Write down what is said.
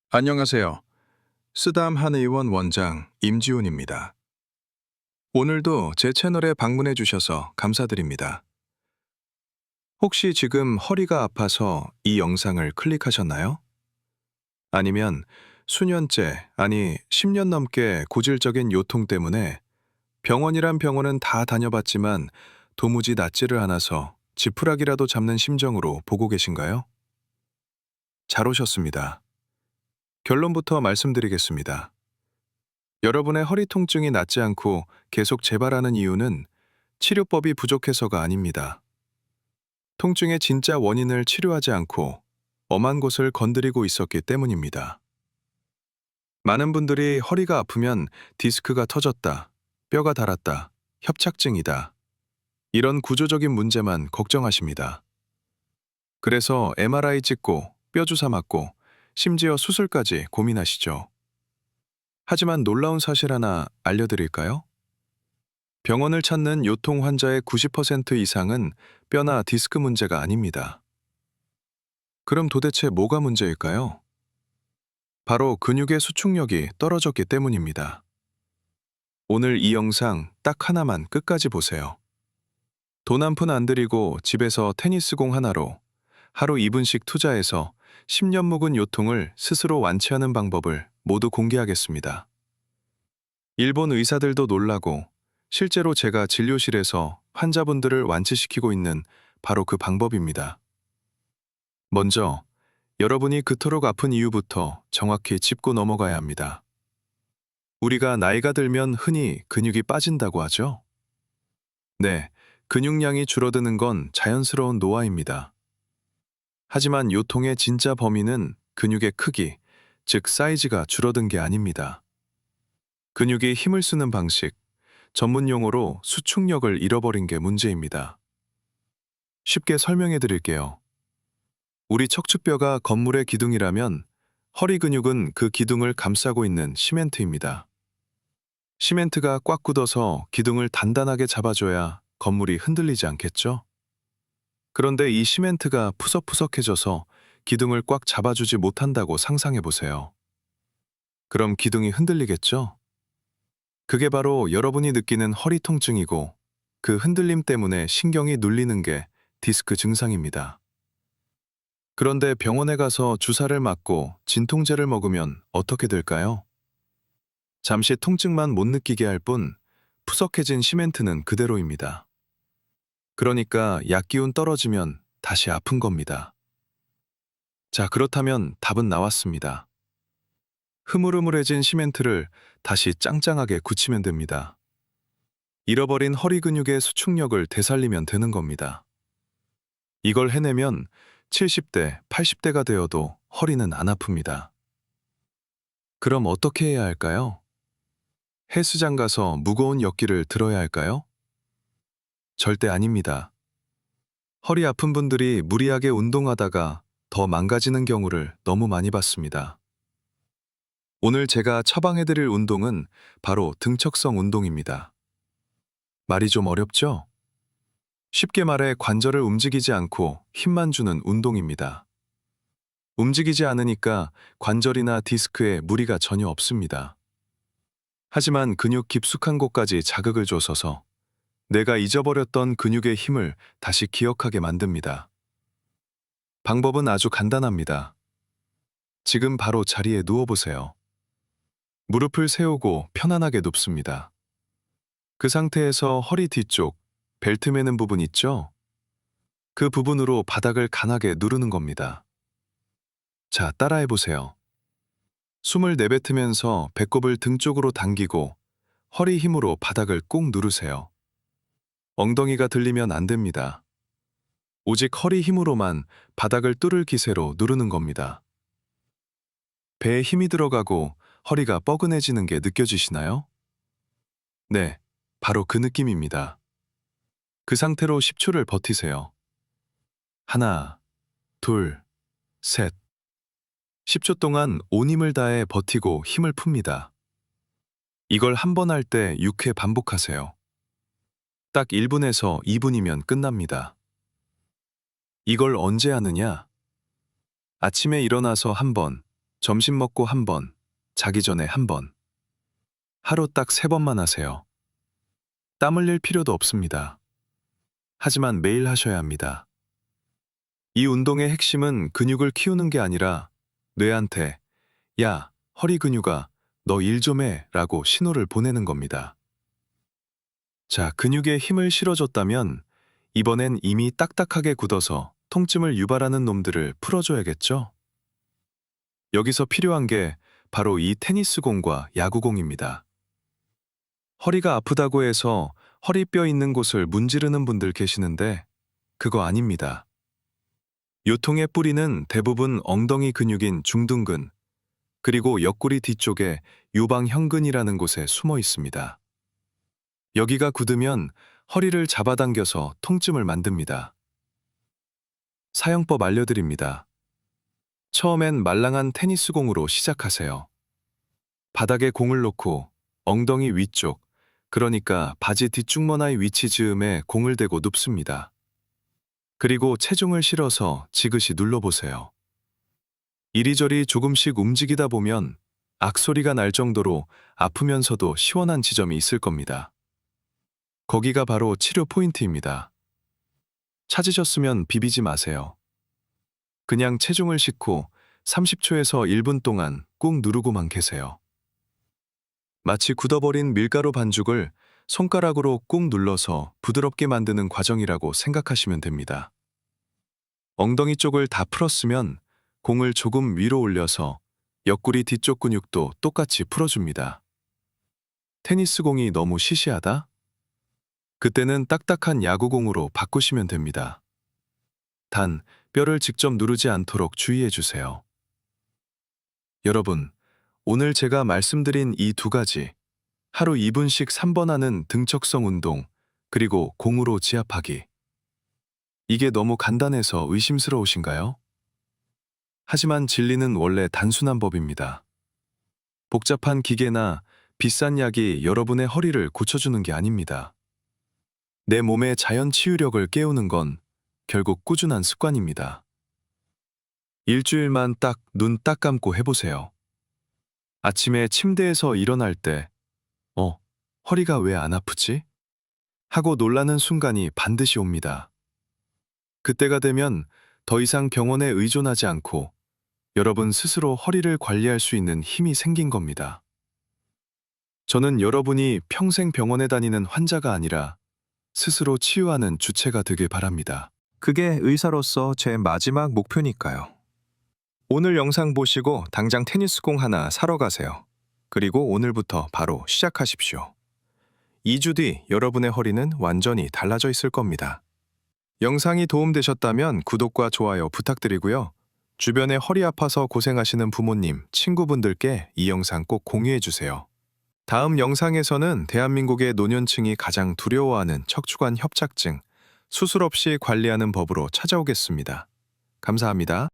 안녕하세요. 쓰담 한의원 원장 임지훈입니다. 오늘도 제 채널에 방문해 주셔서 감사드립니다. 혹시 지금 허리가 아파서 이 영상을 클릭하셨나요? 아니면 수년째, 아니 10년 넘게 고질적인 요통 때문에 병원이란 병원은 다 다녀봤지만 도무지 낫지를 않아서 지푸라기라도 잡는 심정으로 보고 계신가요? 잘 오셨습니다. 결론부터 말씀드리겠습니다. 여러분의 허리 통증이 낫지 않고 계속 재발하는 이유는 치료법이 부족해서가 아닙니다. 통증의 진짜 원인을 치료하지 않고 엄한 곳을 건드리고 있었기 때문입니다. 많은 분들이 허리가 아프면 디스크가 터졌다, 뼈가 닳았다, 협착증이다. 이런 구조적인 문제만 걱정하십니다. 그래서 MRI 찍고 뼈 주사 맞고 심지어 수술까지 고민하시죠. 하지만 놀라운 사실 하나 알려드릴까요? 병원을 찾는 요통 환자의 90% 이상은 뼈나 디스크 문제가 아닙니다. 그럼 도대체 뭐가 문제일까요? 바로 근육의 수축력이 떨어졌기 때문입니다. 오늘 이 영상 딱 하나만 끝까지 보세요. 돈 한 푼 안 들이고 집에서 테니스공 하나로 하루 2분씩 투자해서 10년 묵은 요통을 스스로 완치하는 방법을 모두 공개하겠습니다. 일본 의사들도 놀라고 실제로 제가 진료실에서 환자분들을 완치시키고 있는 바로 그 방법입니다. 먼저 여러분이 그토록 아픈 이유부터 정확히 짚고 넘어가야 합니다. 우리가 나이가 들면 흔히 근육이 빠진다고 하죠? 네, 근육량이 줄어드는 건 자연스러운 노화입니다. 하지만 요통의 진짜 범인은 근육의 크기, 즉 사이즈가 줄어든 게 아닙니다. 근육이 힘을 쓰는 방식, 전문 용어로 수축력을 잃어버린 게 문제입니다. 쉽게 설명해 드릴게요. 우리 척추뼈가 건물의 기둥이라면 허리 근육은 그 기둥을 감싸고 있는 시멘트입니다. 시멘트가 꽉 굳어서 기둥을 단단하게 잡아줘야 건물이 흔들리지 않겠죠? 그런데 이 시멘트가 푸석푸석해져서 기둥을 꽉 잡아주지 못한다고 상상해 보세요. 그럼 기둥이 흔들리겠죠? 그게 바로 여러분이 느끼는 허리 통증이고 그 흔들림 때문에 신경이 눌리는 게 디스크 증상입니다. 그런데 병원에 가서 주사를 맞고 진통제를 먹으면 어떻게 될까요? 잠시 통증만 못 느끼게 할 뿐 푸석해진 시멘트는 그대로입니다. 그러니까 약기운 떨어지면 다시 아픈 겁니다. 자, 그렇다면 답은 나왔습니다. 흐물흐물해진 시멘트를 다시 짱짱하게 굳히면 됩니다. 잃어버린 허리 근육의 수축력을 되살리면 되는 겁니다. 이걸 해내면 70대, 80대가 되어도 허리는 안 아픕니다. 그럼 어떻게 해야 할까요? 헬스장 가서 무거운 역기를 들어야 할까요? 절대 아닙니다. 허리 아픈 분들이 무리하게 운동하다가 더 망가지는 경우를 너무 많이 봤습니다. 오늘 제가 처방해드릴 운동은 바로 등척성 운동입니다. 말이 좀 어렵죠? 쉽게 말해 관절을 움직이지 않고 힘만 주는 운동입니다. 움직이지 않으니까 관절이나 디스크에 무리가 전혀 없습니다. 하지만 근육 깊숙한 곳까지 자극을 줘서서 내가 잊어버렸던 근육의 힘을 다시 기억하게 만듭니다. 방법은 아주 간단합니다. 지금 바로 자리에 누워보세요. 무릎을 세우고 편안하게 눕습니다. 그 상태에서 허리 뒤쪽, 벨트 매는 부분 있죠? 그 부분으로 바닥을 강하게 누르는 겁니다. 자, 따라해보세요. 숨을 내뱉으면서 배꼽을 등 쪽으로 당기고 허리 힘으로 바닥을 꾹 누르세요. 엉덩이가 들리면 안 됩니다. 오직 허리 힘으로만 바닥을 뚫을 기세로 누르는 겁니다. 배에 힘이 들어가고 허리가 뻐근해지는 게 느껴지시나요? 네, 바로 그 느낌입니다. 그 상태로 10초를 버티세요. 하나, 둘, 셋. 10초 동안 온 힘을 다해 버티고 힘을 풉니다. 이걸 한 번 할 때 6회 반복하세요. 딱 1분에서 2분이면 끝납니다. 이걸 언제 하느냐? 아침에 일어나서 한 번, 점심 먹고 한 번, 자기 전에 한 번. 하루 딱 3번만 하세요. 땀 흘릴 필요도 없습니다. 하지만 매일 하셔야 합니다. 이 운동의 핵심은 근육을 키우는 게 아니라 뇌한테 야, 허리 근육아, 너 일 좀 해 라고 신호를 보내는 겁니다. 자, 근육에 힘을 실어줬다면 이번엔 이미 딱딱하게 굳어서 통증을 유발하는 놈들을 풀어줘야겠죠? 여기서 필요한 게 바로 이 테니스공과 야구공입니다. 허리가 아프다고 해서 허리뼈 있는 곳을 문지르는 분들 계시는데 그거 아닙니다. 요통의 뿌리는 대부분 엉덩이 근육인 중둔근, 그리고 옆구리 뒤쪽에 유방형근이라는 곳에 숨어 있습니다. 여기가 굳으면 허리를 잡아당겨서 통증을 만듭니다. 사용법 알려드립니다. 처음엔 말랑한 테니스공으로 시작하세요. 바닥에 공을 놓고 엉덩이 위쪽, 그러니까 바지 뒷중머나의 위치 즈음에 공을 대고 눕습니다. 그리고 체중을 실어서 지그시 눌러보세요. 이리저리 조금씩 움직이다 보면 악소리가 날 정도로 아프면서도 시원한 지점이 있을 겁니다. 거기가 바로 치료 포인트입니다. 찾으셨으면 비비지 마세요. 그냥 체중을 싣고 30초에서 1분 동안 꾹 누르고만 계세요. 마치 굳어버린 밀가루 반죽을 손가락으로 꾹 눌러서 부드럽게 만드는 과정이라고 생각하시면 됩니다. 엉덩이 쪽을 다 풀었으면 공을 조금 위로 올려서 옆구리 뒤쪽 근육도 똑같이 풀어줍니다. 테니스 공이 너무 시시하다? 그때는 딱딱한 야구공으로 바꾸시면 됩니다. 단, 뼈를 직접 누르지 않도록 주의해 주세요. 여러분, 오늘 제가 말씀드린 이 2가지, 하루 2분씩 3번 하는 등척성 운동, 그리고 공으로 지압하기. 이게 너무 간단해서 의심스러우신가요? 하지만 진리는 원래 단순한 법입니다. 복잡한 기계나 비싼 약이 여러분의 허리를 고쳐주는 게 아닙니다. 내 몸의 자연 치유력을 깨우는 건 결국 꾸준한 습관입니다. 일주일만 딱 눈 딱 감고 해보세요. 아침에 침대에서 일어날 때, 허리가 왜 안 아프지? 하고 놀라는 순간이 반드시 옵니다. 그때가 되면 더 이상 병원에 의존하지 않고 여러분 스스로 허리를 관리할 수 있는 힘이 생긴 겁니다. 저는 여러분이 평생 병원에 다니는 환자가 아니라 스스로 치유하는 주체가 되길 바랍니다. 그게 의사로서 제 마지막 목표니까요. 오늘 영상 보시고 당장 테니스공 하나 사러 가세요. 그리고 오늘부터 바로 시작하십시오. 2주 뒤 여러분의 허리는 완전히 달라져 있을 겁니다. 영상이 도움되셨다면 구독과 좋아요 부탁드리고요. 주변에 허리 아파서 고생하시는 부모님, 친구분들께 이 영상 꼭 공유해주세요. 다음 영상에서는 대한민국의 노년층이 가장 두려워하는 척추관 협착증, 수술 없이 관리하는 법으로 찾아오겠습니다. 감사합니다.